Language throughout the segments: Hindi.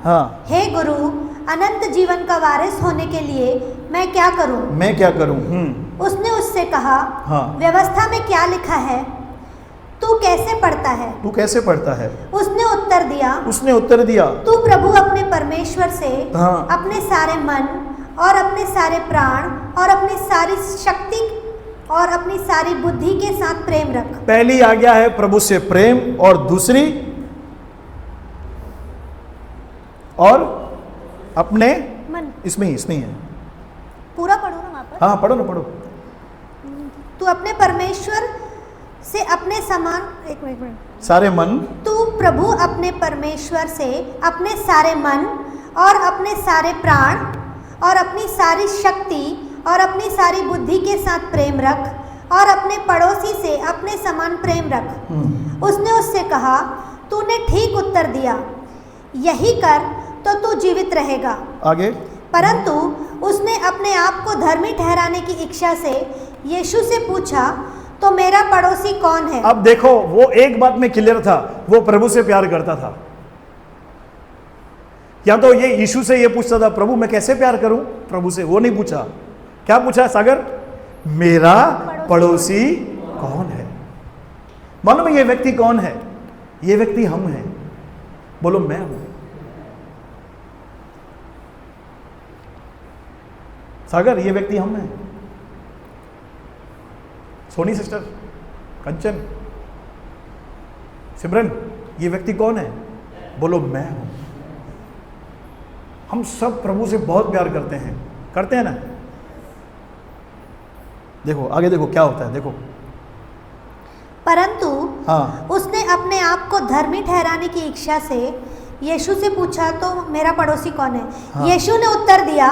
हाँ, हे गुरु, अनंत जीवन का वारिस होने के लिए मैं क्या करूं? मैं क्या करूं? उसने उससे कहा, हाँ। व्यवस्था में क्या लिखा है, तू कैसे पढ़ता है? तू कैसे पढ़ता है? उसने उत्तर दिया, तू प्रभु अपने परमेश्वर से हाँ। अपने सारे मन और अपने सारे प्राण और अपनी सारी शक्ति और अपनी सारी बुद्धि के साथ प्रेम रख। पहली आज्ञा है प्रभु से प्रेम, और दूसरी और अपने मन। इसमें ही है। पूरा पढ़ो ना वहाँ पर। हाँ, पढ़ो ना, पढ़ो। तू अपने परमेश्वर से अपने समान, एक मिनट, सारे मन, तू प्रभु अपने परमेश्वर से अपने सारे मन और अपने सारे प्राण और अपनी सारी शक्ति और अपनी सारी बुद्धि के साथ प्रेम रख और अपने पड़ोसी से अपने समान प्रेम रख। उसने उससे कहा, तूने ठीक उत्तर दिया, यही कर तो तू जीवित रहेगा। आगे। परंतु उसने अपने आप को धर्मी ठहराने की इच्छा से यीशु से पूछा, तो मेरा पड़ोसी कौन है? अब देखो, वो एक बात में क्लियर था, वो प्रभु से प्यार करता था। या तो ये यीशु से ये पूछता था, प्रभु मैं कैसे प्यार करूं? प्रभु से वो नहीं पूछा। क्या पूछा सागर? मेरा पड़ोसी कौन है? मालूम है ये व्यक्ति कौन है? ये व्यक्ति हम हैं। बोलो, मैं हूं। सागर, ये व्यक्ति हम हैं। सोनी सिस्टर, कंचन, सिमरन, ये व्यक्ति कौन है? बोलो, मैं हूं। हम सब प्रभु से बहुत प्यार करते हैं ना। देखो आगे, देखो क्या होता है, देखो। परंतु हाँ, उसने अपने आप को धर्मी ठहराने की इच्छा से यीशु से पूछा, तो मेरा पड़ोसी कौन है? हाँ। यीशु ने उत्तर दिया,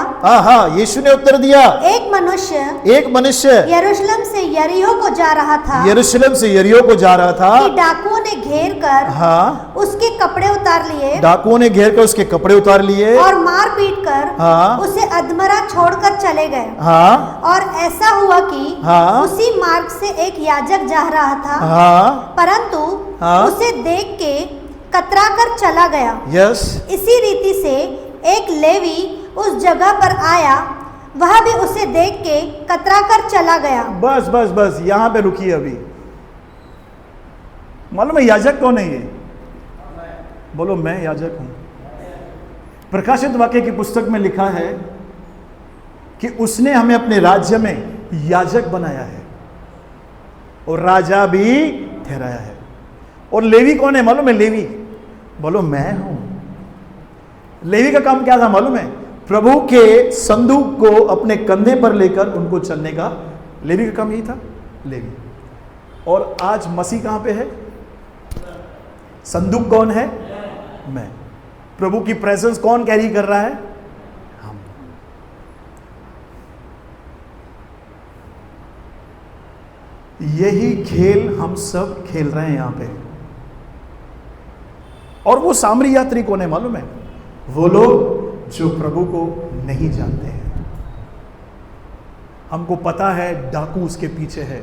यीशु ने उत्तर दिया, एक मनुष्य यरूशलेम से यरीहो को जा रहा था कि डाकुओं ने घेर कर हाँ, उसके कपड़े उतार लिए और मार पीट कर हाँ, उसे अधमरा छोड़कर चले गए। हाँ, और ऐसा हुआ कि हाँ, उसी मार्ग से एक याजक जा रहा था, हाँ, परंतु हाँ, उसे देख के कतरा कर चला गया। यस। इसी रीति से एक लेवी उस जगह पर आया, वह भी उसे देख के कतरा कर चला गया। बस यहां पे रुकिए अभी। मालूम है याजक कौन है ये? बोलो, मैं याजक हूं। प्रकाशित वाक्य की पुस्तक में लिखा है कि उसने हमें अपने राज्य में याजक बनाया है और राजा भी ठहराया है। और लेवी कौन है मालूम है? लेवी, बोलो, मैं हूं। लेवी का काम क्या था मालूम है? प्रभु के संदूक को अपने कंधे पर लेकर उनको चलने का लेवी का काम यही था, लेवी। और आज मसीह कहां पे है? संदूक कौन है? मैं। प्रभु की प्रेजेंस कौन कैरी कर रहा है? हम। यही खेल हम सब खेल रहे हैं यहां पे। और वो सामरी यात्री कौन है मालूम है? वो लोग जो प्रभु को नहीं जानते हैं। हमको पता है डाकू उसके पीछे है,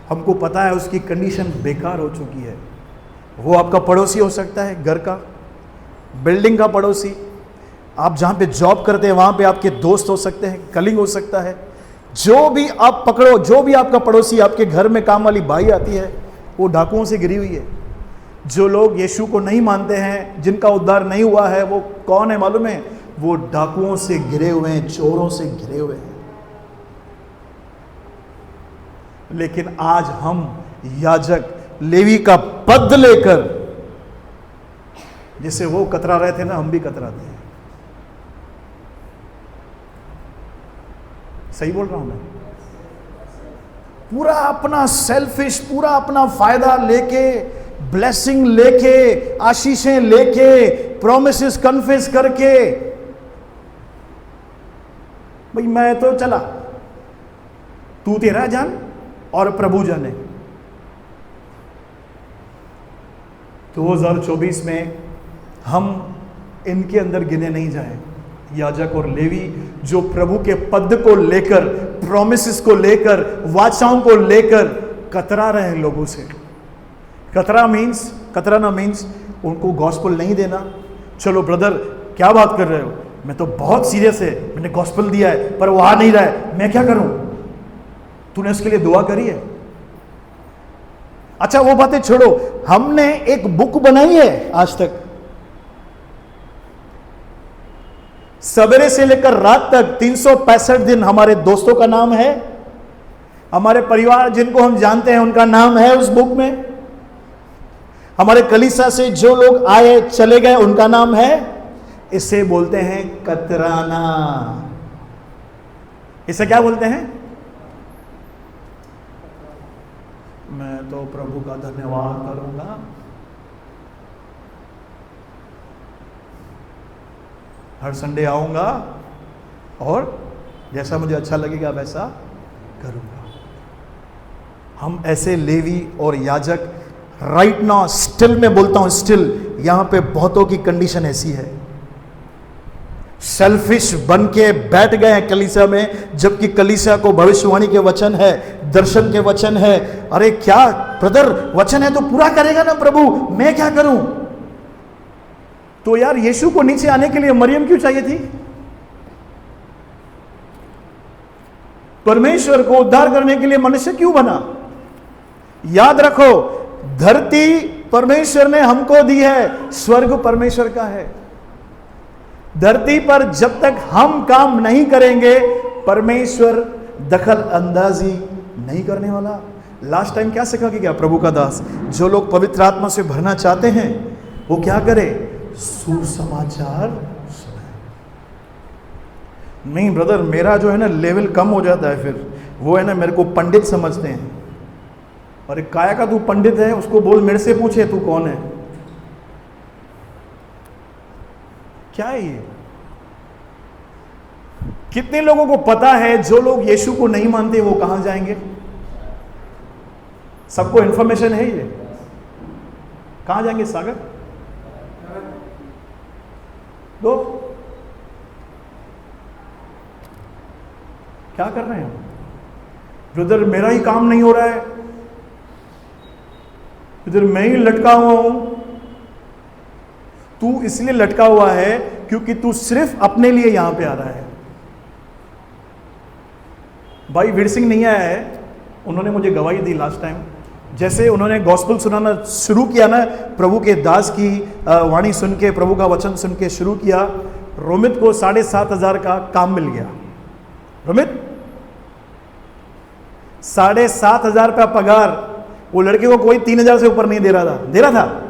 हमको पता है उसकी कंडीशन बेकार हो चुकी है। वो आपका पड़ोसी हो सकता है, घर का, बिल्डिंग का पड़ोसी, आप जहां पे जॉब करते हैं वहां पे आपके दोस्त हो सकते हैं, कलीग हो सकता है। जो भी आप पकड़ो, जो भी आपका पड़ोसी, आपके घर में काम वाली बाई आती है, वो डाकुओं से घिरी हुई है। जो लोग यीशु को नहीं मानते हैं, जिनका उद्धार नहीं हुआ है, वो कौन है मालूम है? वो डाकुओं से घिरे हुए हैं, चोरों से घिरे हुए हैं। लेकिन आज हम याजक लेवी का पद लेकर, जिसे वो कतरा रहे थे ना, हम भी कतराते हैं। सही बोल रहा हूं मैं? पूरा अपना सेल्फिश, पूरा अपना फायदा लेके, ब्लेसिंग लेके, आशीषें लेके, प्रोमिसेस कन्फेस करके, भाई मैं तो चला, तू तेरा जान और प्रभु जाने। 2024 में हम इनके अंदर गिने नहीं जाएं, याजक और लेवी जो प्रभु के पद को लेकर, प्रोमिसेस को लेकर, वाचाओं को लेकर कतरा रहे हैं लोगों से। कतराना मीन्स उनको गॉस्पेल नहीं देना। चलो ब्रदर, क्या बात कर रहे हो, मैं तो बहुत सीरियस है, मैंने गॉस्पेल दिया है पर वो आ नहीं रहा है, मैं क्या करूं? तूने उसके लिए दुआ करी है? अच्छा वो बातें छोड़ो, हमने एक बुक बनाई है आज तक, सवेरे से लेकर रात तक 365 दिन हमारे दोस्तों का नाम है, हमारे परिवार जिनको हम जानते हैं उनका नाम है उस बुक में, हमारे कलीसिया से जो लोग आए चले गए उनका नाम है। इसे बोलते हैं कतराना। इसे क्या बोलते हैं? मैं तो प्रभु का धन्यवाद करूंगा, हर संडे आऊंगा और जैसा मुझे अच्छा लगेगा वैसा करूंगा। हम ऐसे लेवी और याजक राइट नाउ स्टिल, मैं बोलता हूं स्टिल, यहां पे बहुतों की कंडीशन ऐसी है, सेल्फिश बन के बैठ गए हैं कलीसिया में, जबकि कलीसिया को भविष्यवाणी के वचन है, दर्शन के वचन है। अरे क्या ब्रदर, वचन है तो पूरा करेगा ना प्रभु, मैं क्या करूं? तो यार यीशु को नीचे आने के लिए मरियम क्यों चाहिए थी? परमेश्वर को उद्धार करने के लिए मनुष्य क्यों बना? याद रखो, धरती परमेश्वर ने हमको दी है, स्वर्ग परमेश्वर का है। धरती पर जब तक हम काम नहीं करेंगे परमेश्वर दखल अंदाजी नहीं करने वाला। लास्ट टाइम क्या सीखा कि क्या प्रभु का दास, जो लोग पवित्र आत्मा से भरना चाहते हैं वो क्या करे? सुसमाचार सुनाए। नहीं ब्रदर, मेरा जो है ना लेवल कम हो जाता है, फिर वो है ना मेरे को पंडित समझते हैं। और एक काया का तू पंडित है, उसको बोल मेरे से पूछे तू कौन है। क्या है ये? कितने लोगों को पता है जो लोग यीशु को नहीं मानते वो कहां जाएंगे? सबको इंफॉर्मेशन है ये? कहां जाएंगे सागर? दो क्या कर रहे हैं ब्रदर? मेरा ही काम नहीं हो रहा है, इधर मैं ही लटका हुआ हूं। तू इसलिए लटका हुआ है क्योंकि तू सिर्फ अपने लिए यहां पे आ रहा है। भाई वीर सिंह नहीं आया है, उन्होंने मुझे गवाही दी लास्ट टाइम। जैसे उन्होंने गॉस्पेल सुनाना शुरू किया ना, प्रभु के दास की वाणी सुन के, प्रभु का वचन सुन के शुरू किया, रोमित को 7,500 का काम मिल गया। रोमित 7,500 रुपया पगार, वो लड़के को कोई 3,000 से ऊपर नहीं दे रहा था।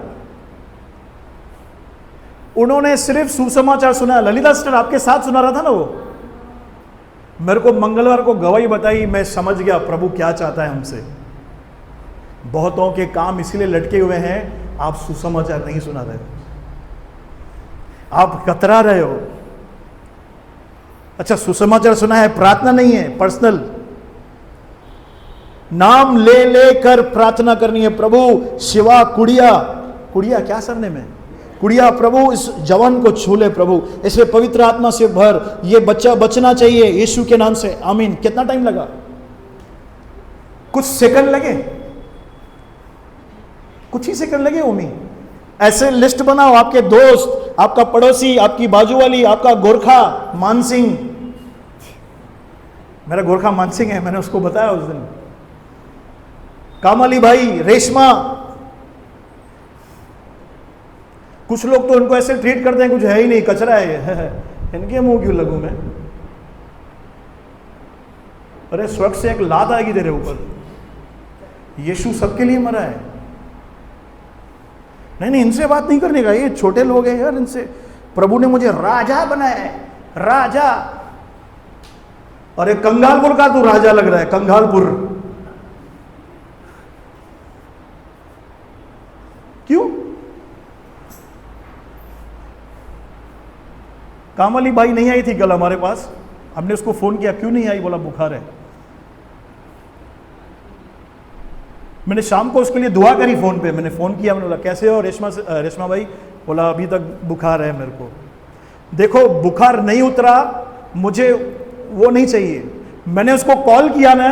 उन्होंने सिर्फ सुसमाचार सुना। ललिता सिस्टर आपके साथ सुना रहा था ना, वो मेरे को मंगलवार को गवाही बताई, मैं समझ गया प्रभु क्या चाहता है हमसे। बहुतों के काम इसलिए लटके हुए हैं, आप सुसमाचार नहीं सुना रहे हो, आप कतरा रहे हो। अच्छा सुसमाचार सुना है, प्रार्थना नहीं है, पर्सनल नाम ले लेकर प्रार्थना करनी है। प्रभु शिवा कुड़िया क्या सरने में कुड़िया, प्रभु इस जवान को छू ले, प्रभु इसे पवित्र आत्मा से भर, ये बच्चा बचना चाहिए यीशु के नाम से, आमीन। कितना टाइम लगा? कुछ सेकंड लगे, कुछ ही सेकंड लगे ओमी। ऐसे लिस्ट बनाओ, आपके दोस्त, आपका पड़ोसी, आपकी बाजू वाली, आपका गोरखा मानसिंह, मेरा गोरखा मानसिंह है, मैंने उसको बताया उस दिन, कामाली भाई, रेशमा। कुछ लोग तो उनको ऐसे ट्रीट करते हैं कुछ है ही नहीं, कचरा है इनके मुंह क्यों लगूं मैं? अरे स्वर्ग से एक लात आएगी तेरे ऊपर। यीशु सबके लिए मरा है। नहीं इनसे बात नहीं करने का, ये छोटे लोग हैं यार, इनसे। प्रभु ने मुझे राजा बनाया है, राजा। अरे कंगालपुर का तू राजा लग रहा है, कंगालपुर। क्यों? कामली बाई नहीं आई थी कल हमारे पास, हमने उसको फोन किया, क्यों नहीं आई? बोला बुखार है। मैंने शाम को उसके लिए दुआ करी फोन पे, मैंने फोन किया, मैंने बोला कैसे हो रेशमा भाई? बोला अभी तक बुखार है मेरे को। देखो बुखार नहीं उतरा, मुझे वो नहीं चाहिए। मैंने उसको कॉल किया ना,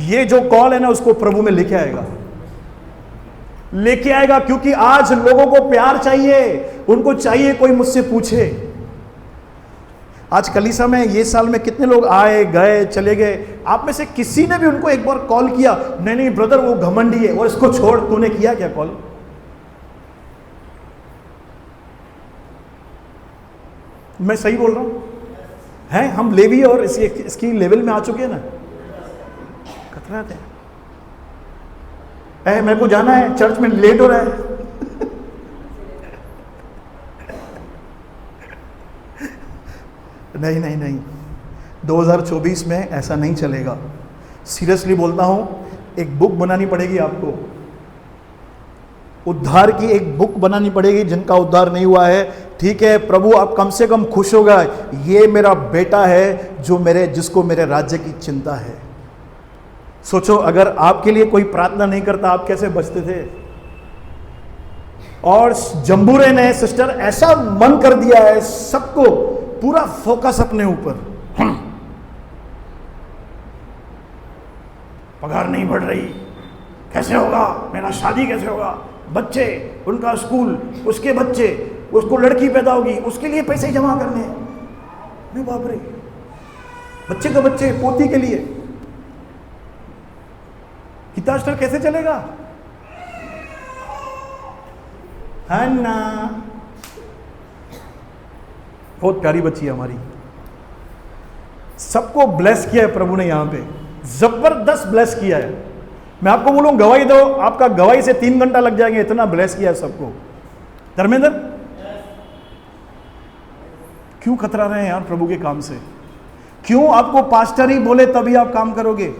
ये जो कॉल है ना उसको प्रभु में लेके आएगा, क्योंकि आज लोगों को प्यार चाहिए, उनको चाहिए कोई मुझसे पूछे। आज कलीसिया में ये साल में कितने लोग आए गए चले गए, आप में से किसी ने भी उनको एक बार कॉल किया? नहीं नहीं ब्रदर वो घमंडी है और इसको छोड़, तूने किया क्या कॉल? मैं सही बोल रहा हूं? हैं हम लेवी और इसकी लेवल में आ चुके हैं ना, कतराते हैं। मेरे को जाना है, चर्च में लेट हो रहा है। नहीं नहीं नहीं, 2024 में ऐसा नहीं चलेगा। सीरियसली बोलता हूं, एक बुक बनानी पड़ेगी आपको, उद्धार की एक बुक बनानी पड़ेगी। जिनका उद्धार नहीं हुआ है, ठीक है प्रभु आप कम से कम खुश होगा, ये मेरा बेटा है जिसको मेरे राज्य की चिंता है। सोचो अगर आपके लिए कोई प्रार्थना नहीं करता, आप कैसे बचते थे? और जंबूरे ने सिस्टर ऐसा मन कर दिया है सबको, पूरा फोकस अपने ऊपर। पगार नहीं बढ़ रही, कैसे होगा, मेरा शादी कैसे होगा, बच्चे उनका स्कूल, उसके बच्चे, उसको लड़की पैदा होगी, उसके लिए पैसे जमा करने हैं। नहीं बाप रे, बच्चे का बच्चे, पोती के लिए कितना स्तर कैसे चलेगा? है ना, बहुत प्यारी बच्ची है हमारी, सबको ब्लेस किया है प्रभु ने, यहां पे जबरदस्त ब्लेस किया है। मैं आपको बोलूं गवाही दो, आपका गवाही से 3 घंटा लग जाएंगे, इतना ब्लेस किया है सबको। धर्मेंद्र क्यों खतरा रहे हैं यार प्रभु के काम से? क्यों आपको पास्टर ही बोले तभी आप काम करोगे?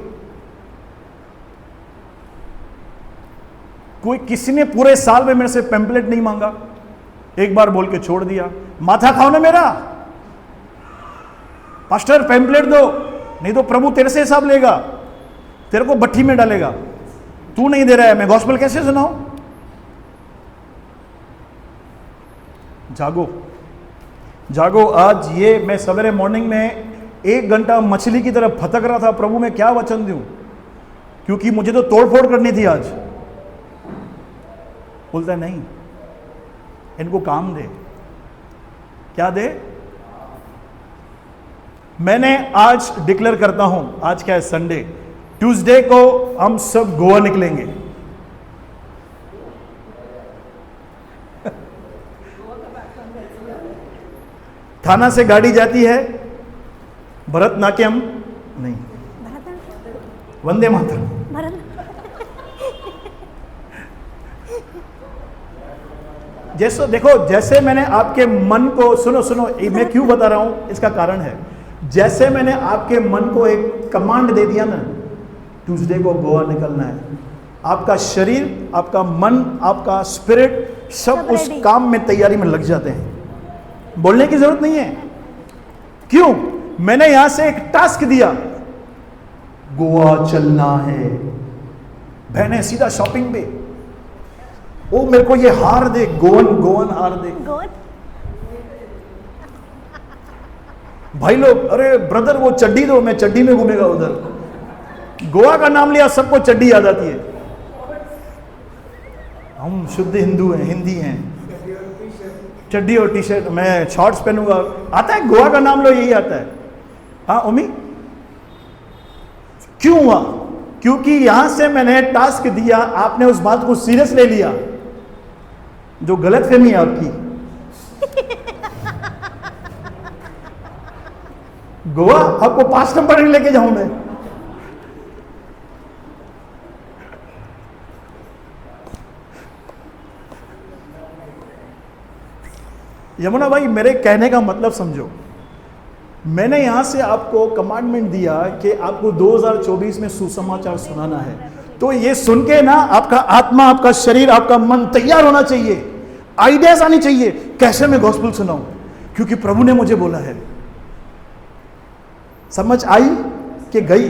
कोई किसी ने पूरे साल में मेरे से पैम्पलेट नहीं मांगा, एक बार बोल के छोड़ दिया। माथा खाओ ना मेरा, पास्टर पैम्पलेट दो, नहीं तो प्रभु तेरे से हिसाब लेगा, तेरे को भट्टी में डालेगा। तू नहीं दे रहा है, मैं गॉस्पेल कैसे सुनाऊं? जागो जागो। आज ये मैं सवेरे मॉर्निंग में 1 घंटा मछली की तरफ फटक रहा था, प्रभु मैं क्या वचन दूं, क्योंकि मुझे तो तोड़फोड़ करनी थी आज। बोलता है नहीं, इनको काम दे। क्या दे? मैंने आज डिक्लेयर करता हूं, आज क्या है, संडे, ट्यूसडे को हम सब गोवा निकलेंगे। थाना से गाड़ी जाती है, भरतनाट्यम नहीं, वंदे मातरम। जैसे देखो, जैसे मैंने आपके मन को, सुनो सुनो, मैं क्यों बता रहा हूं, इसका कारण है। जैसे मैंने आपके मन को एक कमांड दे दिया ना, ट्यूसडे को गोवा निकलना है, आपका शरीर, आपका मन, आपका स्पिरिट सब उस काम में, तैयारी में लग जाते हैं। बोलने की जरूरत नहीं है। क्यों? मैंने यहां से एक टास्क दिया, गोवा चलना है। बहने सीधा शॉपिंग पे, ओ मेरे को ये हार दे, गोवन हार दे। भाई लोग, अरे ब्रदर वो चड्डी दो, मैं चड्डी में घूमेगा उधर। गोवा का नाम लिया सबको चड्डी याद आती है। हम शुद्ध हिंदू हैं, हिंदी हैं, चड्डी और टी शर्ट, मैं शॉर्ट्स पहनूंगा। आता है गोवा का नाम लो, यही आता है। हाँ उमी, क्यों हुआ? क्योंकि यहां से मैंने टास्क दिया, आपने उस बात को सीरियस ले लिया, जो गलत फहमी है आपकी। गोवा आपको 5 नंबर नहीं लेके जाऊं मैं। यमुना भाई, मेरे कहने का मतलब समझो। मैंने यहां से आपको कमांडमेंट दिया कि आपको 2024 में सुसमाचार सुनाना है, तो ये सुन के ना आपका आत्मा, आपका शरीर, आपका मन तैयार होना चाहिए, आइडियाज आनी चाहिए, कैसे मैं गॉस्पेल सुनाऊं, क्योंकि प्रभु ने मुझे बोला है। समझ आई कि गई?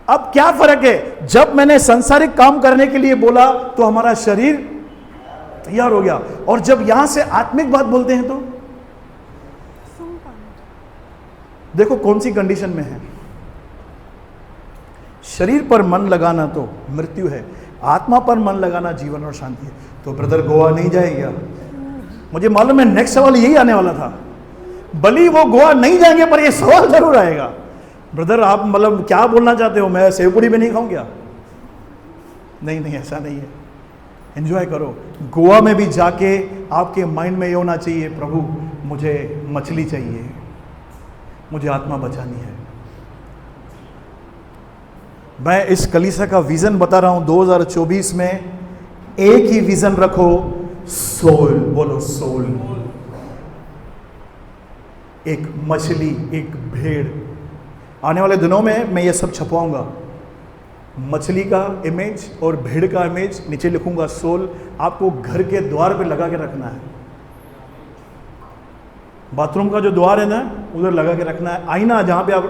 अब क्या फर्क है, जब मैंने सांसारिक काम करने के लिए बोला तो हमारा शरीर तैयार हो गया, और जब यहां से आत्मिक बात बोलते हैं तो देखो कौन सी कंडीशन में है। शरीर पर मन लगाना तो मृत्यु है, आत्मा पर मन लगाना जीवन और शांति है। तो ब्रदर गोवा नहीं जाएगा? मुझे मालूम है नेक्स्ट सवाल यही आने वाला था, भली वो गोवा नहीं जाएंगे पर ये सवाल जरूर आएगा, ब्रदर आप मतलब क्या बोलना चाहते हो, मैं सेवपुरी में नहीं खाऊं क्या? नहीं नहीं, ऐसा नहीं है। एंजॉय करो। गोवा में भी जाके आपके माइंड में ये होना चाहिए, प्रभु मुझे मछली चाहिए, मुझे आत्मा बचानी है। मैं इस कलीसिया का विजन बता रहा हूं 2024 में, एक ही विजन रखो, सोल। बोलो सोल। एक मछली, एक भेड़। आने वाले दिनों में मैं ये सब छपवाऊंगा, मछली का इमेज और भेड़ का इमेज, नीचे लिखूंगा सोल। आपको घर के द्वार पे लगा के रखना है, बाथरूम का जो द्वार है ना उधर लगा के रखना है, आईना जहां पे आप,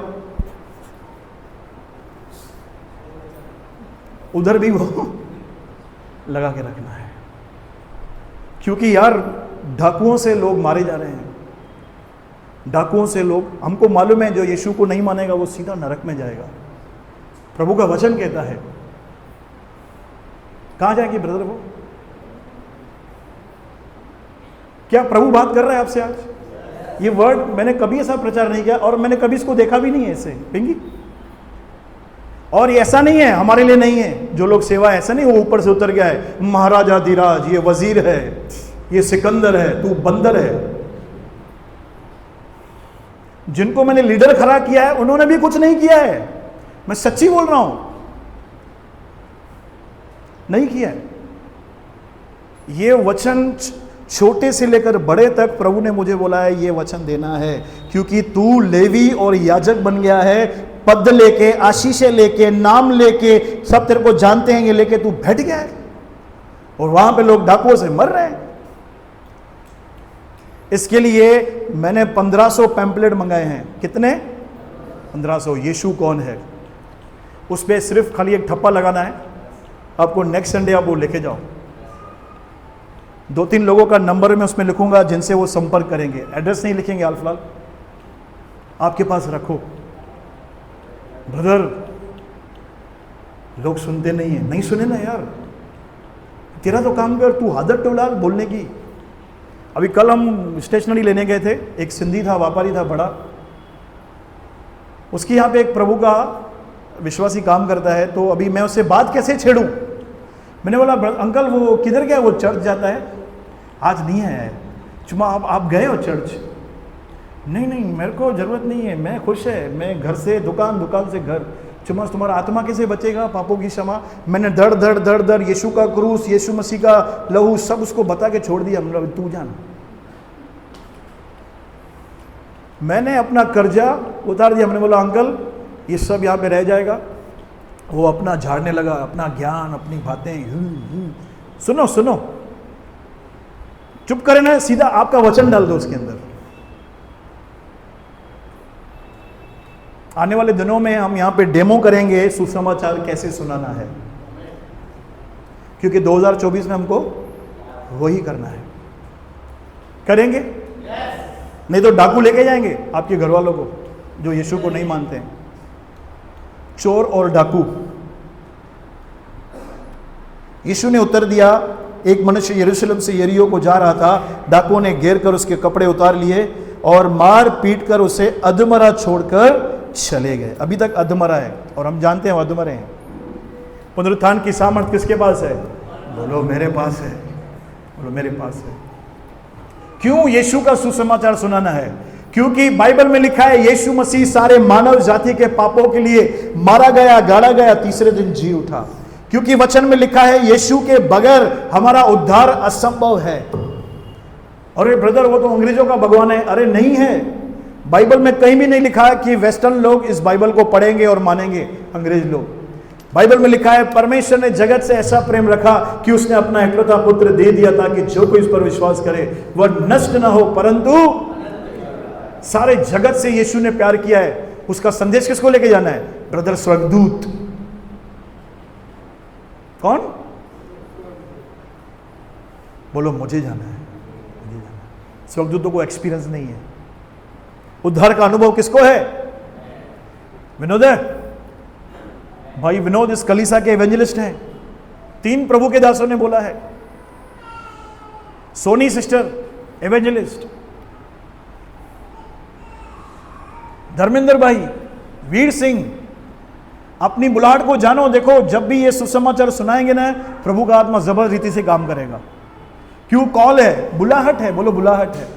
उधर भी वो लगा के रखना है। क्योंकि यार डाकुओं से लोग मारे जा रहे हैं, डाकुओं से लोग, हमको मालूम है जो यीशु को नहीं मानेगा वो सीधा नरक में जाएगा। प्रभु का वचन कहता है। कहां जाएंगे ब्रदर वो? क्या प्रभु बात कर रहा है आपसे आज? ये वर्ड मैंने कभी ऐसा प्रचार नहीं किया और मैंने कभी इसको देखा भी नहीं है ऐसे पिंगी। और ये ऐसा नहीं है हमारे लिए नहीं है, जो लोग सेवा, ऐसा नहीं वो ऊपर से उतर गया है, महाराजा धीराज, ये वजीर है, ये सिकंदर है, तू बंदर है। जिनको मैंने लीडर खड़ा किया है उन्होंने भी कुछ नहीं किया है, मैं सच्ची बोल रहा हूं, नहीं किया है। ये वचन छोटे से लेकर बड़े तक प्रभु ने मुझे बोला है ये वचन देना है, क्योंकि तू लेवी और याजक बन गया है, पद लेके, आशीषें लेके, नाम लेके, सब तेरे को जानते हैं, ये लेके तू बैठ गया है और वहां पे लोग डाकुओं से मर रहे हैं। इसके लिए मैंने 1500 पैम्पलेट मंगाए हैं। कितने? 1500। यीशु कौन है उस पर सिर्फ खाली एक ठप्पा लगाना है आपको। नेक्स्ट संडे आप वो लेके जाओ। 2-3 लोगों का नंबर मैं उसमें लिखूंगा जिनसे वो संपर्क करेंगे। एड्रेस नहीं लिखेंगे हाल फिलहाल, आपके पास रखो। ब्रदर लोग सुनते नहीं है, नहीं सुने ना यार, तेरा तो काम कर, तू आदत तो डाल बोलने की। अभी कल हम स्टेशनरी लेने गए थे, एक सिंधी था, व्यापारी था बड़ा, उसकी यहाँ पे एक प्रभु का विश्वासी काम करता है, तो अभी मैं उससे बात कैसे छेड़ूं? मैंने बोला अंकल वो किधर गया? वो चर्च जाता है। आज नहीं है, चुमा आप गए हो चर्च? नहीं नहीं मेरे को ज़रूरत नहीं है, मैं खुश है, मैं घर से दुकान, दुकान से घर। चुमा तुम्हारा आत्मा कैसे बचेगा? पापों की क्षमा। मैंने दर दर दर दर यीशु का क्रूस, यीशु मसीह का लहू सब उसको बता के छोड़ दिया। मतलब तू जान, मैंने अपना कर्जा उतार दिया। मैंने बोला अंकल ये सब यहाँ पे रह जाएगा। वो अपना झाड़ने लगा, अपना ज्ञान, अपनी बातें। सुनो सुनो, चुप करे ना, सीधा आपका वचन डाल दो उसके अंदर। आने वाले दिनों में हम यहाँ पे डेमो करेंगे सुसमाचार कैसे सुनाना है, क्योंकि 2024 में हमको वही करना है। करेंगे? नहीं तो डाकू लेके जाएंगे आपके घर वालों को जो यीशु को नहीं मानते हैं। चोर और डाकू। यीशु ने उत्तर दिया, एक मनुष्य यरूशलेम से यरीहो को जा रहा था, डाकुओं ने घेर कर उसके कपड़े उतार लिए और मार पीट कर उसे अधमरा छोड़कर चले गए। अभी तक अधमरा है और हम जानते हैं वो अधमरे हैं। पुनरुत्थान की सामर्थ किसके पास है? बोलो मेरे पास है, बोलो मेरे पास है। क्यों यीशु का सुसमाचार सुनाना है? क्योंकि बाइबल में लिखा है यीशु मसीह सारे मानव जाति के पापों के लिए मारा गया, गाड़ा गया, तीसरे दिन जी उठा। क्योंकि वचन में लिखा है यीशु के बगैर हमारा उद्धार असंभव है। अरे ब्रदर वो तो अंग्रेजों का भगवान है। अरे नहीं है, बाइबल में कहीं भी नहीं लिखा है कि वेस्टर्न लोग इस बाइबल को पढ़ेंगे और मानेंगे, अंग्रेज लोग। बाइबल में लिखा है परमेश्वर ने जगत से ऐसा प्रेम रखा कि उसने अपना एकलौता पुत्र दे दिया ताकि जो कोई इस पर विश्वास करे वह नष्ट ना हो परंतु सारे जगत से यीशु ने प्यार किया है। उसका संदेश किसको लेके जाना है? ब्रदर स्वर्गदूत। कौन? बोलो मुझे जाना है, मुझे जाना है। स्वर्गदूतों को एक्सपीरियंस नहीं है। उद्धार का अनुभव किसको है? विनोद है भाई। विनोद इस कलीसिया के एवेंजलिस्ट हैं। 3 प्रभु के दासों ने बोला है। Soni sister evangelist. धर्मेंद्र भाई, वीर सिंह, अपनी बुलाहट को जानो। देखो, जब भी ये सुसमाचार सुनाएंगे ना, प्रभु का आत्मा जबरदस्त रीति से काम करेगा। क्यों? कॉल है, बुलाहट है। बोलो बुलाहट है।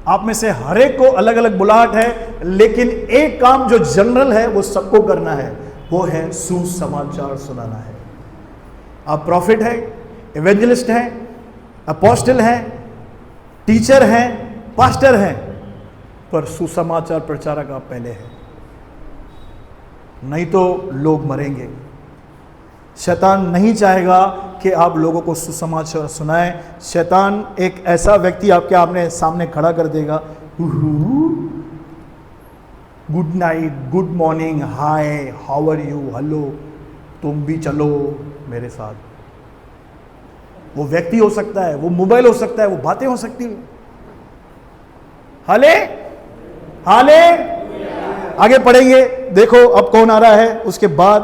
आप में से हर एक को अलग अलग बुलाहट है, लेकिन एक काम जो जनरल है वो सबको करना है, वो है सुसमाचार सुनाना है। आप प्रॉफिट है, एवेंजलिस्ट हैं, अपोस्टल हैं, टीचर हैं, पास्टर हैं, पर सुसमाचार प्रचारक आप पहले हैं, नहीं तो लोग मरेंगे। शैतान नहीं चाहेगा कि आप लोगों को सुसमाचार सुनाएं। शैतान एक ऐसा व्यक्ति आपके आपने सामने खड़ा कर देगा, good night, good morning, hi, how are you, hello, तुम भी चलो मेरे साथ। वो व्यक्ति हो सकता है, वो मोबाइल हो सकता है, वो बातें हो सकती है। हाले हाले आगे पढ़ेंगे, देखो अब कौन आ रहा है उसके बाद।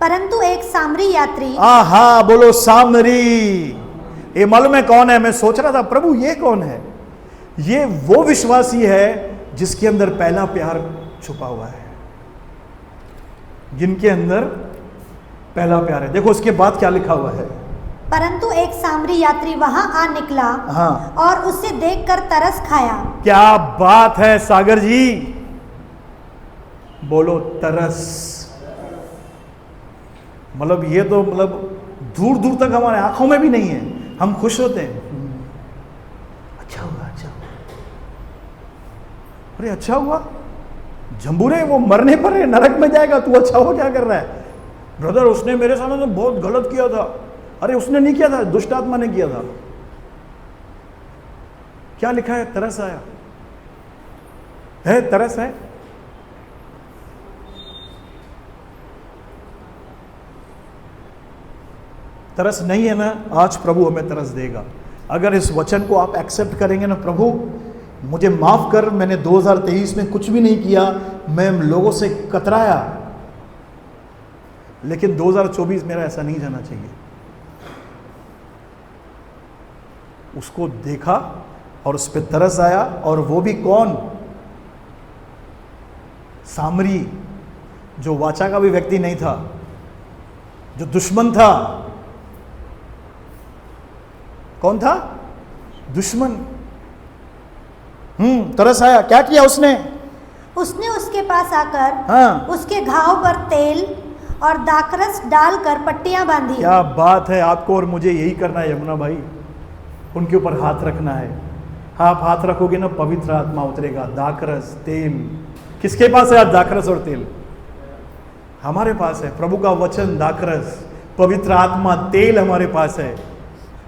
परंतु एक सामरी यात्री, आहा, बोलो सामरी। ये मालूम है कौन है? मैं सोच रहा था प्रभु ये कौन है? ये वो विश्वासी है जिसके अंदर पहला प्यार छुपा हुआ है, जिनके अंदर पहला प्यार है। देखो उसके बाद क्या लिखा हुआ है। परंतु एक सामरी यात्री वहां आ निकला, हाँ, और उसे देखकर तरस खाया। क्या बात है सागर जी, बोलो तरस। मतलब ये तो मतलब दूर दूर तक हमारे आंखों में भी नहीं है, हम खुश होते हैं। अच्छा हुआ, अच्छा हुआ, अरे अच्छा हुआ। झंबूरे, वो मरने पर है, नरक में जाएगा, तू अच्छा हो क्या कर रहा है? ब्रदर उसने मेरे सामने तो बहुत गलत किया था। अरे उसने नहीं किया था, दुष्ट आत्मा ने किया था। क्या लिखा है? तरस आया है, तरस है। तरस नहीं है ना, आज प्रभु हमें तरस देगा। अगर इस वचन को आप एक्सेप्ट करेंगे ना, प्रभु मुझे माफ कर, मैंने 2023 में कुछ भी नहीं किया, मैं लोगों से कतराया, लेकिन 2024 मेरा ऐसा नहीं जाना चाहिए। उसको देखा और उस पर तरस आया, और वो भी कौन? सामरी, जो वाचा का भी व्यक्ति नहीं था, जो दुश्मन था। कौन था? दुश्मन। तरस आया। क्या किया उसने? उसने उसके पास आकर हाँ, उसके घाव पर तेल और दाखरस डालकर पट्टियां बांधी। क्या बात है। आपको और मुझे यही करना है यमुना भाई, उनके ऊपर हाथ रखना है। आप हाथ रखोगे ना, पवित्र आत्मा उतरेगा। दाखरस, तेल, किसके पास है आज दाखरस और तेल? हमारे पास है। प्रभु का वचन दाखरस, पवित्र आत्मा, तेल हमारे पास है।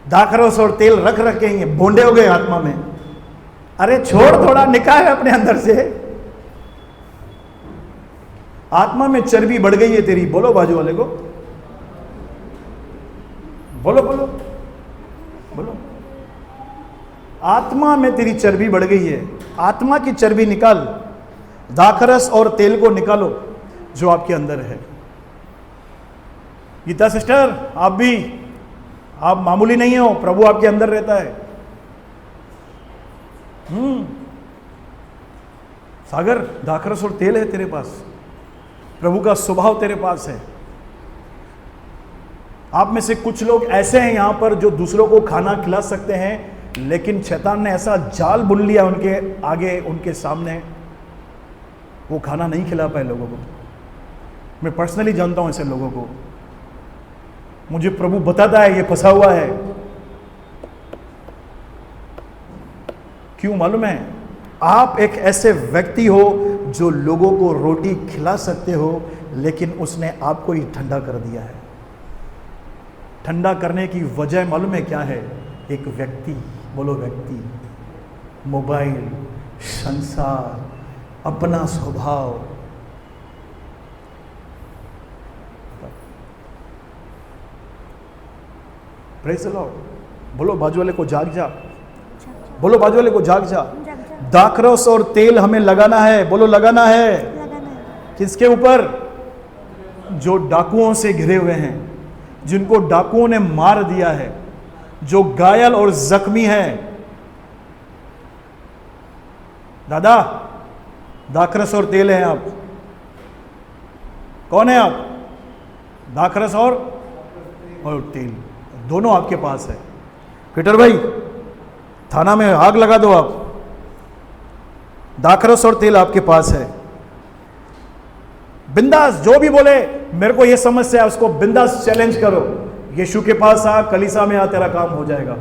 दाखरस और तेल रख रखेंगे, भोंडे हो गए आत्मा में। अरे छोड़, थोड़ा निकाल अपने अंदर से। आत्मा में चर्बी बढ़ गई है तेरी। बोलो बाजू वाले को, बोलो बोलो बोलो। आत्मा में तेरी चर्बी बढ़ गई है। आत्मा की चर्बी निकाल, दाखरस और तेल को निकालो जो आपके अंदर है। गीता सिस्टर, आप भी, आप मामूली नहीं हो, प्रभु आपके अंदर रहता है। सागर, दाखरस और तेल है तेरे पास, प्रभु का स्वभाव तेरे पास है। आप में से कुछ लोग ऐसे हैं यहां पर जो दूसरों को खाना खिला सकते हैं, लेकिन शैतान ने ऐसा जाल बुन लिया उनके आगे, उनके सामने, वो खाना नहीं खिला पाए लोगों को। मैं पर्सनली जानता हूं ऐसे लोगों को, मुझे प्रभु बताता है ये फंसा हुआ है। क्यों मालूम है? आप एक ऐसे व्यक्ति हो जो लोगों को रोटी खिला सकते हो, लेकिन उसने आपको ही ठंडा कर दिया है। ठंडा करने की वजह मालूम है क्या है? एक व्यक्ति, बोलो व्यक्ति, मोबाइल, संसार, अपना स्वभाव। Praise the Lord. बोलो बाजू वाले को जाग जा, बोलो बाजू वाले को जाग जा। दाखरस और तेल हमें लगाना है, बोलो लगाना है। किसके ऊपर? जो डाकुओं से घिरे हुए हैं, जिनको डाकुओं ने मार दिया है, जो घायल और जख्मी है। दादा, दाखरस और तेल है आप। कौन है आप? दाखरस और तेल दोनों आपके पास है। पीटर भाई, थाना में आग लगा दो आप। दाखरस और तेल आपके पास है। बिंदास जो भी बोले, मेरे को ये समस्या है, उसको बिंदास चैलेंज करो। यीशु के पास आ, कलीसा में आ, तेरा काम हो जाएगा।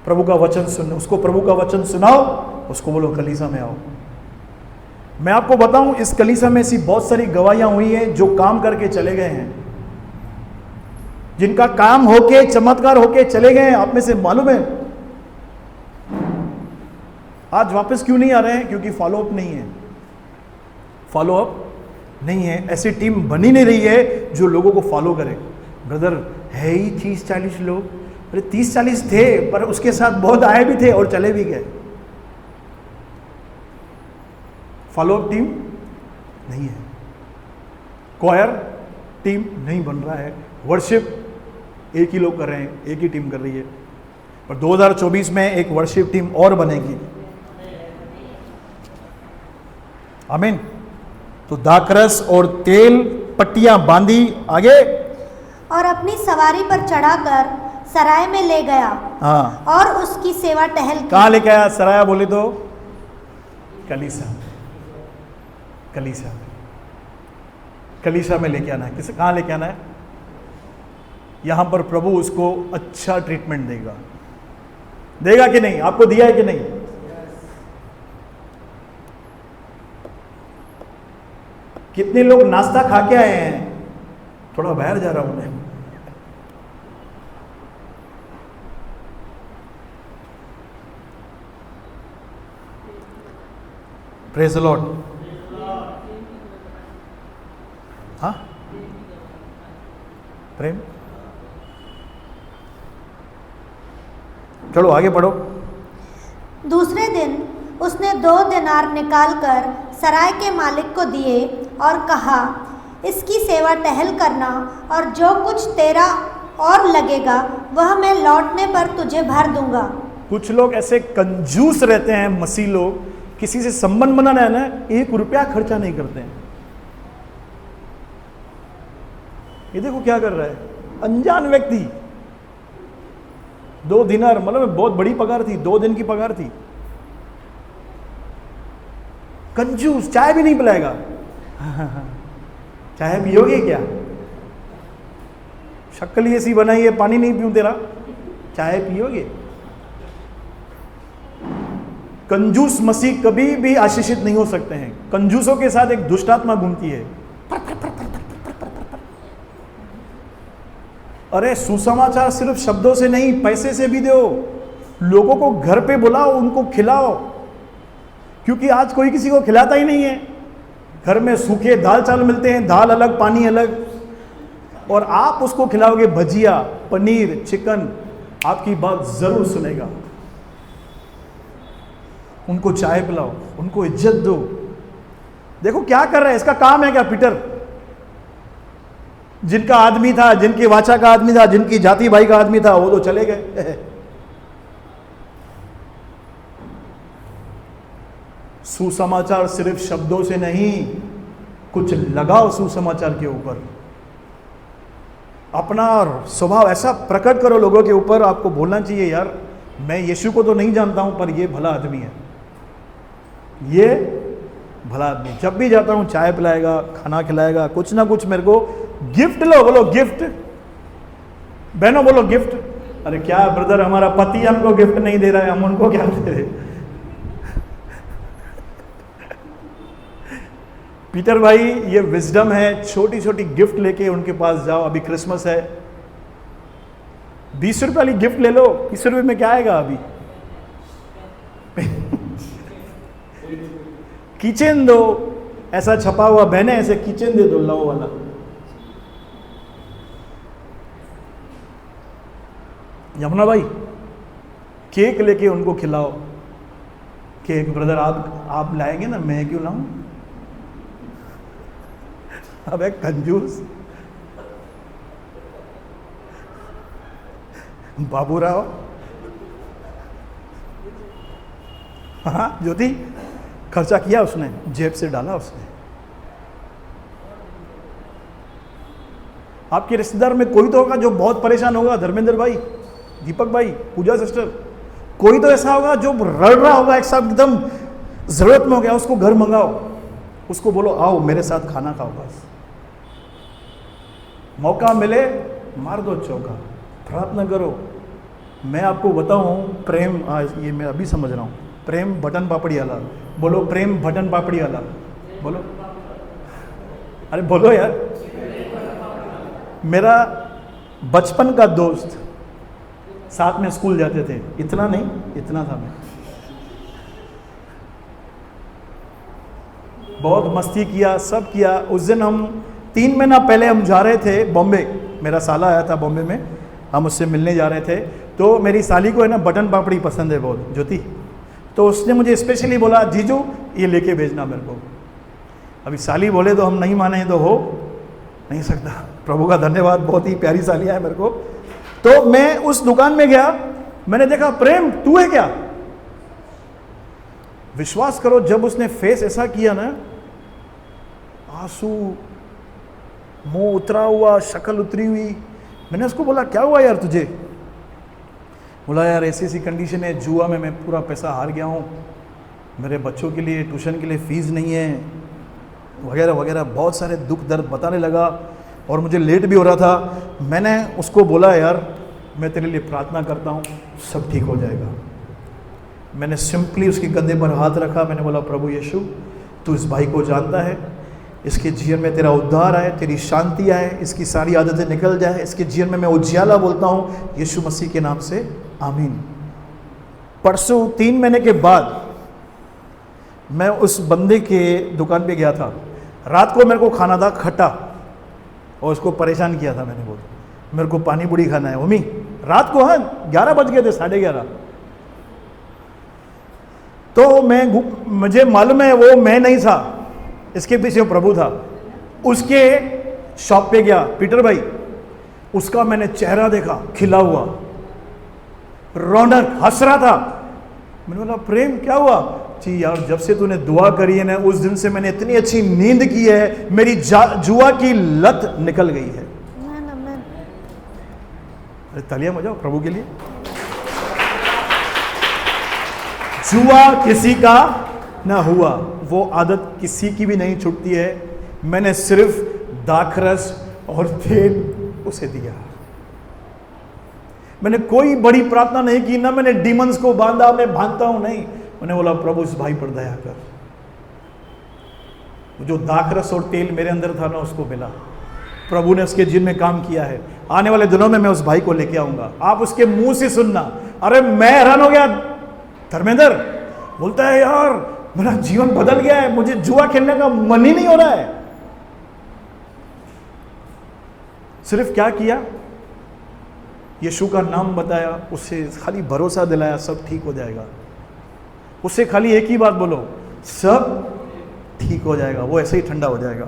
प्रभु का वचन सुन, उसको प्रभु का वचन सुनाओ, उसको बोलो कलीसा में आओ। मैं आपको बताऊं, इस कलीसा में ऐसी बहुत सारी गवाहियां हुई हैं जो काम करके चले गए हैं, जिनका काम होके, चमत्कार होके चले गए हैं। आप में से मालूम है आज वापस क्यों नहीं आ रहे हैं? क्योंकि फॉलोअप नहीं है। फॉलोअप नहीं है। ऐसी टीम बनी नहीं रही है जो लोगों को फॉलो करे। ब्रदर, है ही 30-40 लोग। अरे 30-40 थे, पर उसके साथ बहुत आए भी थे और चले भी गए। फॉलोअप टीम नहीं है। क्वायर टीम नहीं बन रहा है। वर्शिप एक ही लोग कर रहे हैं, एक ही टीम कर रही है। और 2024 में एक वर्शिप टीम और बनेगी। आमीन। तो दाखरस और तेल, पट्टियां बांधी, आगे और अपनी सवारी पर चढ़ाकर सराय में ले गया। हाँ, और उसकी सेवा टहल की। कहाँ लेके आया? सराया बोले तो कलीसा। कलीसा, कलीसा में लेके आना है। किसे कहाँ लेके आना है? यहां पर प्रभु उसको अच्छा ट्रीटमेंट देगा। देगा कि नहीं? आपको दिया है कि नहीं? कितने लोग नाश्ता खा के आए हैं? थोड़ा बाहर जा रहा हूं मैं। Praise the Lord. हाँ, प्रेम। चलो आगे पढ़ो। दूसरे दिन उसने 2 दिनार निकालकर सराय के मालिक को दिए और कहा, इसकी सेवा टहल करना, और जो कुछ तेरा और लगेगा वह मैं लौटने पर तुझे भर दूंगा। कुछ लोग ऐसे कंजूस रहते हैं, मसीह लोग, किसी से संबंध बनाना है ना, 1 रुपया खर्चा नहीं करते हैं। ये देखो क्या कर रहा है, अनजान व्यक्ति। 2 दिनार मतलब बहुत बड़ी पगार थी, 2 दिन की पगार थी। कंजूस, चाय भी नहीं पिलाएगा। चाय पियोगे क्या? शक्ल ऐसी बनाई है, पानी नहीं पीऊं तेरा, चाय पियोगे? कंजूस मसीह कभी भी आशीषित नहीं हो सकते हैं। कंजूसों के साथ एक दुष्ट आत्मा घूमती है। अरे सुसमाचार सिर्फ शब्दों से नहीं, पैसे से भी दो। लोगों को घर पे बुलाओ, उनको खिलाओ, क्योंकि आज कोई किसी को खिलाता ही नहीं है। घर में सूखे दाल चावल मिलते हैं, दाल अलग पानी अलग, और आप उसको खिलाओगे भजिया, पनीर, चिकन, आपकी बात जरूर सुनेगा। उनको चाय पिलाओ, उनको इज्जत दो। देखो क्या कर रहा है, इसका काम है क्या? पीटर जिनका आदमी था, जिनकी वाचा का आदमी था, जिनकी जाति भाई का आदमी था, वो तो चले गए। सुसमाचार सिर्फ शब्दों से नहीं, कुछ लगाओ सुसमाचार के ऊपर। अपना स्वभाव ऐसा प्रकट करो लोगों के ऊपर। आपको बोलना चाहिए, यार मैं यीशु को तो नहीं जानता हूं, पर ये भला आदमी है, ये भला आदमी। जब भी जाता हूं चाय पिलाएगा, खाना खिलाएगा, कुछ ना कुछ मेरे को गिफ्ट लो। बोलो गिफ्ट, बहनों बोलो गिफ्ट। अरे क्या ब्रदर, हमारा पति हमको गिफ्ट नहीं दे रहा है, हम उनको क्या दे रहे? पीटर भाई, ये विजडम है। छोटी छोटी गिफ्ट लेके उनके पास जाओ। अभी क्रिसमस है, 20 रुपए वाली गिफ्ट ले लो। 20 रुपए में क्या आएगा अभी? किचन दो, ऐसा छपा हुआ, बहने ऐसे किचन दे दो, लव वाला। यमुना भाई, केक लेके उनको खिलाओ। केक ब्रदर आप लाएंगे ना, मैं क्यों लाऊं? अब एक कंजूस। बाबूराव, हाँ ज्योति, खर्चा किया उसने, जेब से डाला उसने। आपके रिश्तेदार में कोई तो होगा जो बहुत परेशान होगा, धर्मेंद्र भाई, दीपक भाई, पूजा सिस्टर, कोई तो ऐसा होगा जो रड़ रहा होगा, एक साथ एकदम जरूरत में हो गया, उसको घर मंगाओ, उसको बोलो आओ मेरे साथ खाना खाओ। बस मौका मिले मार दो चौका, प्रार्थना करो। मैं आपको बताऊं प्रेम, ये मैं अभी समझ रहा हूं, प्रेम बटन पापड़ी वाला, बोलो प्रेम बटन पापड़ी वाला, बोलो, अरे बोलो यार। मेरा बचपन का दोस्त, साथ में स्कूल जाते थे, इतना नहीं, इतना था मैं, बहुत मस्ती किया, सब किया। उस दिन हम 3 महीना पहले हम जा रहे थे बॉम्बे, मेरा साला आया था बॉम्बे में, हम उससे मिलने जा रहे थे। तो मेरी साली को है ना बटन पापड़ी पसंद है बहुत, ज्योति, तो उसने मुझे स्पेशली बोला जीजू ये लेके भेजना मेरे को। अभी साली बोले तो हम नहीं माने तो हो नहीं सकता, प्रभु का धन्यवाद, बहुत ही प्यारी सालियाँ है मेरे को। तो मैं उस दुकान में गया, मैंने देखा प्रेम तू है क्या? विश्वास करो जब उसने फेस ऐसा किया ना, आंसू, मुंह उतरा हुआ, शक्ल उतरी हुई, मैंने उसको बोला क्या हुआ यार तुझे? बोला यार ऐसी ऐसी कंडीशन है, जुआ में मैं पूरा पैसा हार गया हूँ, मेरे बच्चों के लिए ट्यूशन के लिए फ़ीस नहीं है, वगैरह वगैरह, बहुत सारे दुख दर्द बताने लगा और मुझे लेट भी हो रहा था। मैंने उसको बोला यार मैं तेरे लिए प्रार्थना करता हूँ, सब ठीक हो जाएगा। मैंने सिंपली उसके कंधे पर हाथ रखा, मैंने बोला प्रभु यीशु तू इस भाई को जानता है, इसके जीवन में तेरा उद्धार आए, तेरी शांति आए, इसकी सारी आदतें निकल जाए, इसके जीवन में मैं उजियाला बोलता हूँ यीशु मसीह के नाम से, आमीन। परसों 3 महीने के बाद मैं उस बंदे के दुकान पे गया था, रात को मेरे को खाना था खट्टा और उसको परेशान किया था मैंने, बोल मेरे को पानी पूरी खाना है मम्मी, रात को, हाँ 11 बज गए थे, 11:30। तो मुझे मालूम है वो मैं नहीं था, इसके पीछे वो प्रभु था। उसके शॉप पे गया, पीटर भाई, उसका मैंने चेहरा देखा खिला हुआ, रौनक, हंस रहा था। मैंने बोला प्रेम क्या हुआ? जी यार जब से तूने दुआ करी है ना, उस दिन से मैंने इतनी अच्छी नींद की है, मेरी जुआ की लत निकल गई है। अरे तालियां बजाओ प्रभु के लिए। जुआ किसी का ना हुआ, वो आदत किसी की भी नहीं छूटती है। मैंने सिर्फ दाखरस और तेल उसे दिया, मैंने कोई बड़ी प्रार्थना नहीं की, ना मैंने डीमंस को बांधा, मैं बांधता हूं नहीं। मैंने बोला प्रभु इस भाई पर दया कर। जो दाखरस और तेल मेरे अंदर था ना, उसको मिला, प्रभु ने उसके जीवन में काम किया है। आने वाले दिनों में मैं उस भाई को लेके आऊंगा, आप उसके मुंह से सुनना। अरे मैं हैरान हो गया, धर्मेंद्र बोलता है यार मेरा जीवन बदल गया है, मुझे जुआ खेलने का मन ही नहीं हो रहा है। सिर्फ क्या किया, यीशु का नाम बताया, उससे खाली भरोसा दिलाया, सब ठीक हो जाएगा। उससे खाली एक ही बात बोलो, सब ठीक हो जाएगा, वो ऐसे ही ठंडा हो जाएगा।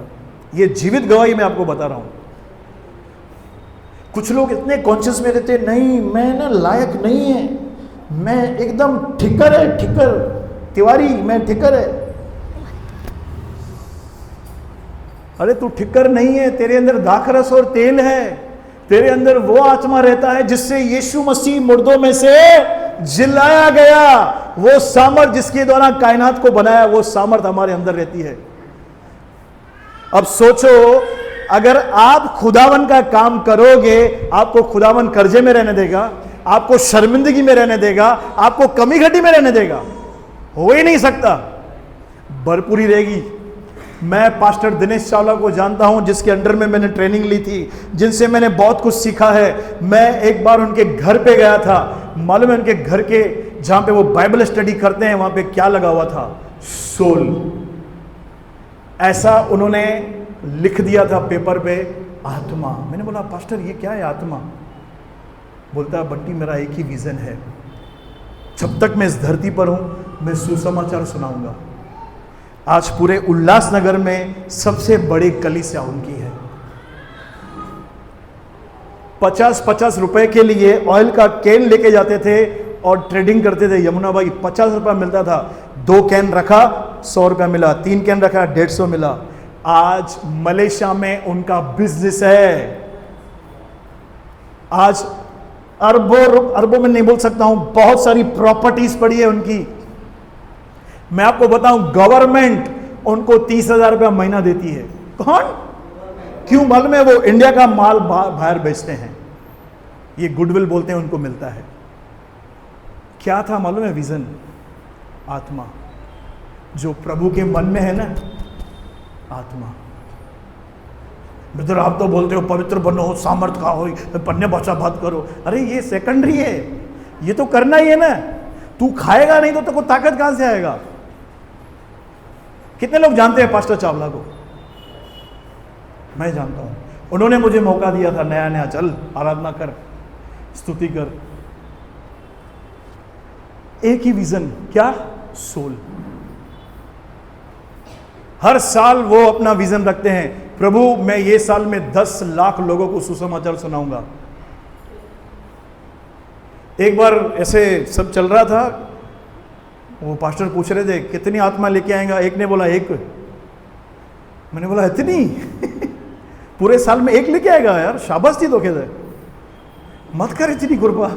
ये जीवित गवाही मैं आपको बता रहा हूं। कुछ लोग इतने कॉन्शियस में रहते, नहीं मैं ना लायक नहीं है, मैं एकदम ठिकर है, ठिकर तिवारी, मैं ठिकर है। अरे तू ठिकर नहीं है, तेरे अंदर दाखरस और तेल है, तेरे अंदर वो आत्मा रहता है जिससे यीशु मसीह मुर्दों में से जिलाया गया। वो सामर्थ जिसके द्वारा कायनात को बनाया, वो सामर्थ हमारे अंदर रहती है। अब सोचो, अगर आप खुदावन का काम करोगे, आपको खुदावन कर्जे में रहने देगा, आपको शर्मिंदगी में रहने देगा, आपको कमी घटी में रहने देगा? हो ही नहीं सकता, भरपूरी रहेगी। मैं पास्टर दिनेश चावला को जानता हूं, जिसके अंडर में मैंने ट्रेनिंग ली थी, जिनसे मैंने बहुत कुछ सीखा है। मैं एक बार उनके घर पे गया था, मालूम है उनके घर के जहां पे वो बाइबल स्टडी करते हैं, वहां पे क्या लगा हुआ था? सोल। ऐसा उन्होंने लिख दिया था पेपर पे, आत्मा। मैंने बोला पास्टर ये क्या है आत्मा? बोलता बंटी मेरा एक ही विजन है, जब तक मैं इस धरती पर हूं मैं सुसमाचार सुनाऊंगा। आज पूरे उल्लासनगर में सबसे बड़ी कलीसिया उनकी है। 50-50 रुपए के लिए ऑयल का कैन लेके जाते थे और ट्रेडिंग करते थे। यमुना भाई 50 रुपया मिलता था, 2 कैन रखा 100 रुपया मिला, 3 कैन रखा 150 मिला। आज मलेशिया में उनका बिजनेस है, आज अरबों में नहीं बोल सकता हूं, बहुत सारी प्रॉपर्टीज पड़ी है उनकी। मैं आपको बताऊं, गवर्नमेंट उनको 30,000 रुपया महीना देती है। कौन? क्यों? मालूम है? वो इंडिया का माल बाहर बेचते हैं, ये गुडविल बोलते हैं, उनको मिलता है। क्या था मालूम है? विजन, आत्मा, जो प्रभु के मन में है ना, आत्मा। ब्रदर आप तो बोलते हो पवित्र बनो, सामर्थ का हो, अन्य भाषा बात करो। अरे ये सेकेंडरी है, ये तो करना ही है ना। तू खाएगा नहीं तो तेको ताकत कहां से आएगा? कितने लोग जानते हैं पास्टर चावला को? मैं जानता हूं, उन्होंने मुझे मौका दिया था नया नया, चल आराधना कर, स्तुति कर। एक ही विजन, क्या? सोल। हर साल वो अपना विजन रखते हैं, प्रभु मैं ये साल में 10 लाख लोगों को सुसमाचार सुनाऊंगा। एक बार ऐसे सब चल रहा था, वो पास्टर पूछ रहे थे कितनी आत्मा लेके आएगा? एक ने बोला 1। मैंने बोला इतनी? पूरे साल में 1 लेके आएगा? यार शाबाश थी, तो कहते मत कर इतनी कृपा।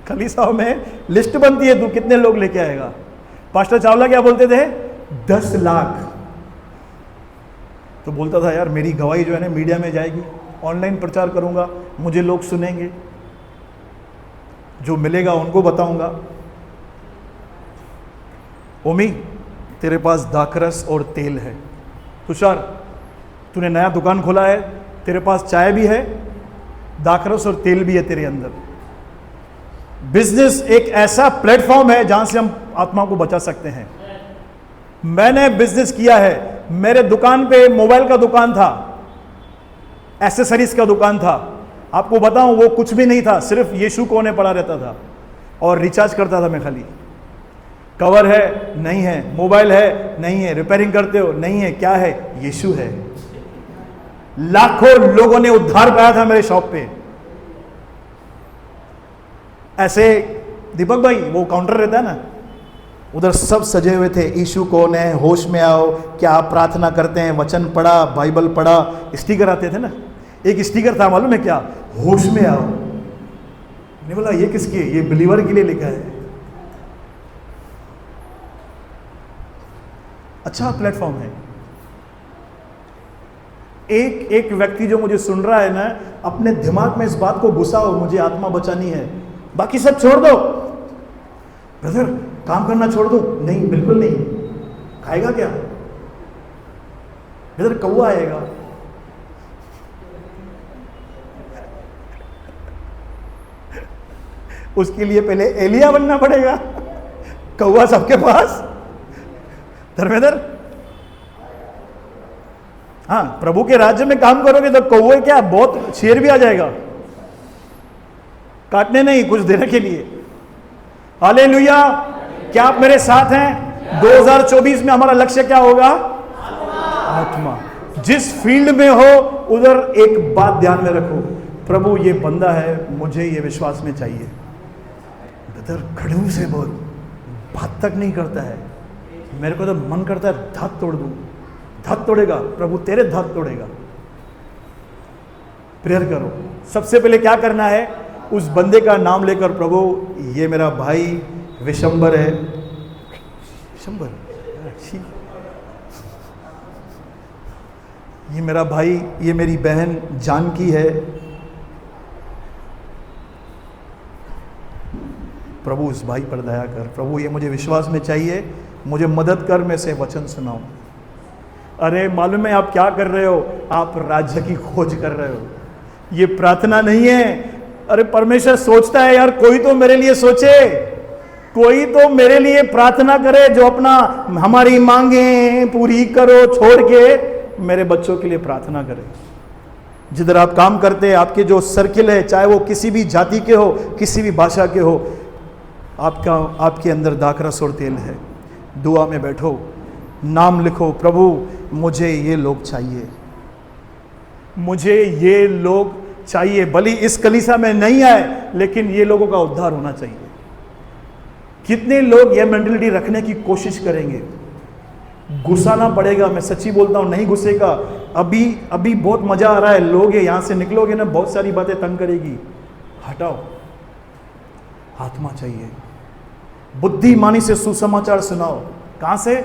कलीसिया में लिस्ट बनती है, तू कितने लोग लेके आएगा? पास्टर चावला क्या बोलते थे? 10 लाख। तो बोलता था यार मेरी गवाही जो है ना मीडिया में जाएगी, ऑनलाइन प्रचार करूंगा, मुझे लोग सुनेंगे, जो मिलेगा उनको बताऊंगा। ओमी तेरे पास दाखरस और तेल है। तुषार तूने नया दुकान खोला है, तेरे पास चाय भी है, दाखरस और तेल भी है तेरे अंदर। बिजनेस एक ऐसा प्लेटफॉर्म है जहां से हम आत्मा को बचा सकते हैं। मैंने बिजनेस किया है, मेरे दुकान पे मोबाइल का दुकान था, एसेसरीज का दुकान था। आपको बताऊं वो कुछ भी नहीं था, सिर्फ यीशु कोने पड़ा रहता था और रिचार्ज करता था मैं खाली। कवर है? नहीं है। मोबाइल है? नहीं है। रिपेयरिंग करते हो? नहीं है। क्या है? यीशु है। लाखों लोगों ने उद्धार पाया था मेरे शॉप पे। ऐसे दीपक भाई वो काउंटर रहता है ना, उधर सब सजे हुए थे, यीशु कौन है, होश में आओ, क्या आप प्रार्थना करते हैं, वचन पढ़ा, बाइबल पढ़ा, स्टिकर आते थे ना। एक स्टिकर था मालूम है क्या? होश में आओ। मैंने बोला ये किसके? ये बिलीवर के लिए लिखा है। अच्छा प्लेटफॉर्म है। एक एक व्यक्ति जो मुझे सुन रहा है ना, अपने दिमाग में इस बात को घुसाओ, मुझे आत्मा बचानी है, बाकी सब छोड़ दो। ब्रदर काम करना छोड़ दो? नहीं, बिल्कुल नहीं। खाएगा क्या? ब्रदर कौवा आएगा। उसके लिए पहले एलिया बनना पड़ेगा। कौवा सबके पास? धर्मेंद्र, हाँ प्रभु के राज्य में काम करोगे तो कौवे क्या, बहुत शेर भी आ जाएगा, काटने नहीं, कुछ देने के लिए। हालेलुया। क्या आप मेरे साथ हैं? 2024 में हमारा लक्ष्य क्या होगा? आत्मा। जिस फील्ड में हो उधर एक बात ध्यान में रखो, प्रभु ये बंदा है, मुझे ये विश्वास में चाहिए। ब्रदर खड़ूस से बहुत, बात तक नहीं करता है, मेरे को तो मन करता है धात तोड़ दूं। धात तोड़ेगा प्रभु, तेरे धात तोड़ेगा। प्रेयर करो। सबसे पहले क्या करना है? उस बंदे का नाम लेकर, प्रभु ये मेरा भाई विशंबर है। विशंबर, ये मेरा भाई, ये मेरी बहन जानकी है। प्रभु उस भाई पर दया कर। प्रभु ये मुझे विश्वास में चाहिए, मुझे मदद कर, मैं से वचन सुनाऊं। अरे मालूम है आप क्या कर रहे हो? आप राज्य की खोज कर रहे हो। ये प्रार्थना नहीं है। अरे परमेश्वर सोचता है यार कोई तो मेरे लिए सोचे, कोई तो मेरे लिए प्रार्थना करे, जो अपना हमारी मांगे पूरी करो छोड़ के मेरे बच्चों के लिए प्रार्थना करे। जिधर आप काम करते हैं, आपके जो सर्किल है, चाहे वो किसी भी जाति के हो, किसी भी भाषा के हो, आपके अंदर दाखरस और तेल है। दुआ में बैठो, नाम लिखो, प्रभु मुझे ये लोग चाहिए। मुझे ये लोग चाहिए, भले इस कलीसिया में नहीं आए लेकिन ये लोगों का उद्धार होना चाहिए। कितने लोग ये मेंटलिटी रखने की कोशिश करेंगे? घुसाना पड़ेगा, मैं सच्ची बोलता हूं, नहीं घुसेगा। अभी बहुत मजा आ रहा है, लोग यहां से निकलोगे ना, बहुत सारी बातें तंग करेगी, हटाओ। आत्मा चाहिए। बुद्धिमानी से सुसमाचार सुनाओ। कहां से?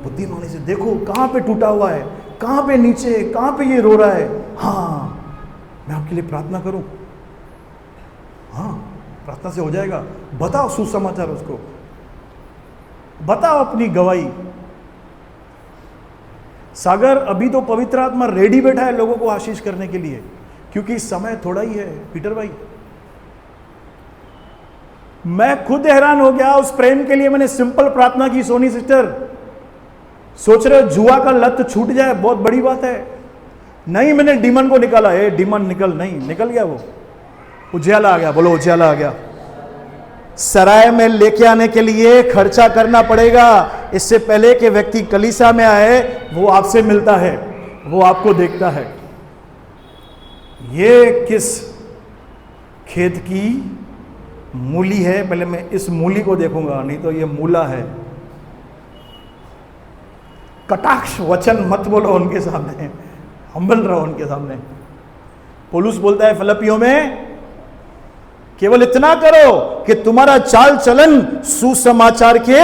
बुद्धिमानी से। देखो कहां पे टूटा हुआ है, कहां पे नीचे, कहां पे ये रो रहा है। हाँ, मैं आपके लिए प्रार्थना करूं? हाँ, प्रार्थना से हो जाएगा। बताओ सुसमाचार, उसको बताओ अपनी गवाही। सागर, अभी तो पवित्र आत्मा रेडी बैठा है लोगों को आशीष करने के लिए, क्योंकि समय थोड़ा ही है। पीटर भाई, मैं खुद हैरान हो गया उस प्रेम के लिए। मैंने सिंपल प्रार्थना की। सोनी सिस्टर, सोच रहे हो जुआ का लत छूट जाए, बहुत बड़ी बात है। नहीं, मैंने डीमन को निकाला। डीमन निकल, नहीं निकल गया, वो उजाला आ गया। बोलो उजाला आ गया। सराय में लेके आने के लिए खर्चा करना पड़ेगा। इससे पहले कि व्यक्ति कलीसिया में आए, वो आपसे मिलता है, वो आपको देखता है। ये किस खेत की मूली है? पहले मैं इस मूली को देखूंगा, नहीं तो ये मूला है। कटाक्ष वचन मत बोलो उनके सामने, हम्बल रहो उनके सामने। पौलुस बोलता है फिलिप्पियों में, केवल इतना करो कि तुम्हारा चाल चलन सुसमाचार के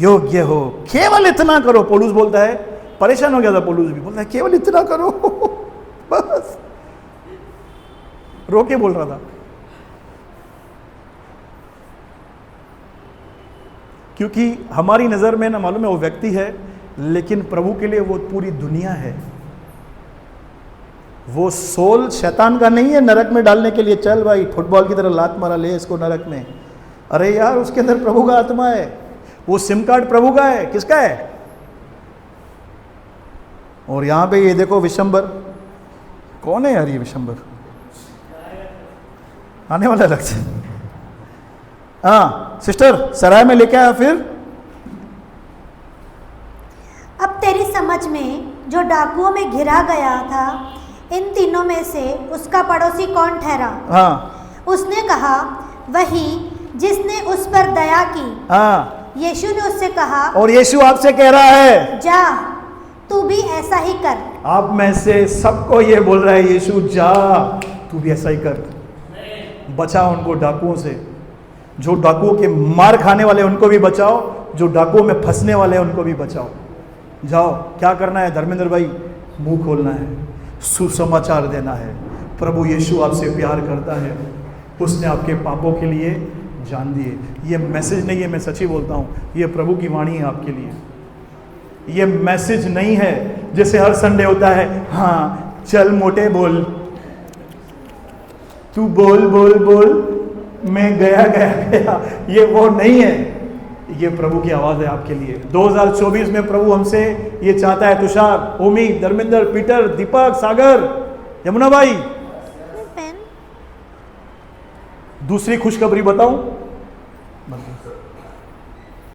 योग्य हो। केवल इतना करो। पौलुस बोलता है, परेशान हो गया था पौलुस भी, बोलता है केवल इतना करो बस, रो के बोल रहा था। क्योंकि हमारी नजर में ना, मालूम है, वो व्यक्ति है, लेकिन प्रभु के लिए वो पूरी दुनिया है। वो सोल शैतान का नहीं है नरक में डालने के लिए। चल भाई, फुटबॉल की तरह लात मारा, ले इसको नरक में। अरे यार, उसके अंदर प्रभु का आत्मा है। वो सिम कार्ड प्रभु का है। किसका है? और यहां पे ये देखो विशंबर, कौन है यार ये विशंबर? आने वाला अलग से। हाँ सिस्टर, सराय में लेके आया। फिर अब तेरी समझ में जो डाकुओं में घिरा गया था, इन तीनों में से उसका पड़ोसी कौन ठहरा? हाँ। उसने कहा, वही जिसने उस पर दया की। हाँ। यीशु ने उससे कहा, और यीशु आपसे कह रहा है, जा, तू भी ऐसा ही कर। आप में से सबको ये बोल रहा है यीशु, जा तू भी ऐसा ही कर। बचाओ उनको डाकुओं से। जो डाकुओं के मार खाने वाले उनको भी बचाओ, जो डाकुओं में फंसने वाले हैं उनको भी बचाओ। जाओ, क्या करना है धर्मेंद्र भाई? मुंह खोलना है, सुसमाचार देना है। प्रभु यीशु आपसे प्यार करता है, उसने आपके पापों के लिए जान दिए। ये मैसेज नहीं है, मैं सच्ची बोलता हूँ, ये प्रभु की वाणी है आपके लिए। ये मैसेज नहीं है जैसे हर संडे होता है, हाँ चल मोटे बोल, तू बोल बोल बोल, मैं गया गया गया। ये वो नहीं है, ये प्रभु की आवाज है आपके लिए। 2024 में प्रभु हमसे ये चाहता है। तुषार, ओमी, धर्मेंद्र, पीटर, दीपक, सागर, यमुना भाई, दूसरी खुशखबरी बताऊं?